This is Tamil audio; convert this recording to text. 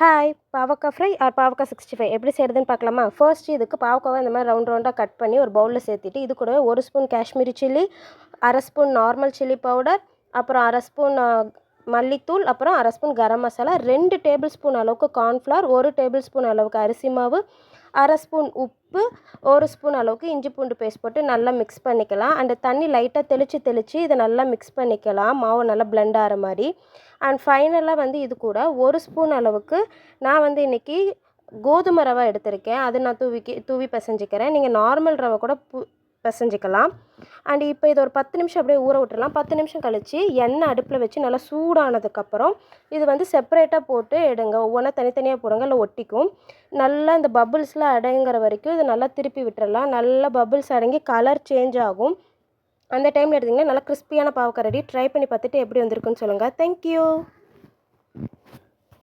ஹாய் பாவக்காய் ஃப்ரை ஆர் பாவக்காய் 65 எப்படி செய்கிறதுன்னு பார்க்கலாமா? ஃபர்ஸ்ட் இதுக்கு பாவக்காவை இந்த மாதிரி ரவுண்டாக கட் பண்ணி ஒரு பவுலில் சேர்த்துட்டு, இது கூட 1 spoon Kashmiri chilli, 1/2 spoon normal chilli powder, அப்புறம் 1/2 ஸ்பூன் மல்லித்தூள், அப்புறம் 1/2 spoon garam masala, 2 table spoon அளவுக்கு கார்ன்ஃப்ளவர், 1 டேபிள் ஸ்பூன் அளவுக்கு அரிசி மாவு, 1/2 ஸ்பூன் உப்பு, 1 ஸ்பூன் அளவுக்கு இஞ்சி பூண்டு பேஸ்ட் போட்டு நல்லா மிக்ஸ் பண்ணிக்கலாம். அண்ட் தண்ணி லைட்டாக தெளித்து இதை நல்லா மிக்ஸ் பண்ணிக்கலாம், மாவு நல்லா பிளெண்ட் ஆகிற மாதிரி. அண்ட் ஃபைனலாக இது கூட 1 ஸ்பூன் அளவுக்கு நான் இன்றைக்கி கோதுமை ரவை எடுத்திருக்கேன். அது நான் தூவி பிசைஞ்சிக்கிறேன். நீங்கள் நார்மல் ரவை கூட பிசைஞ்சிக்கலாம். அண்ட் இப்போ இதை ஒரு 10 நிமிஷம் அப்படியே ஊற விட்டுறலாம். 10 நிமிஷம் கழித்து எண்ணெய் அடுப்பில் வச்சு நல்லா சூடானதுக்கப்புறம் இது செப்பரேட்டாக போட்டு எடுங்க. ஒவ்வொன்றா தனித்தனியாக போடுங்க, இல்லை ஒட்டிக்கும். நல்லா இந்த பபுள்ஸ்லாம் அடங்குற வரைக்கும் இதை நல்லா திருப்பி விட்டுறலாம். நல்லா பபுள்ஸ் அடங்கி கலர் சேஞ்ச் ஆகும். அந்த டைமில் எடுத்திங்கன்னா நல்லா கிறிஸ்பியான பாவக்காய் ரெடி. ட்ரை பண்ணி பார்த்துட்டு எப்படி வந்திருக்குன்னு சொல்லுங்கள். தேங்க்யூ.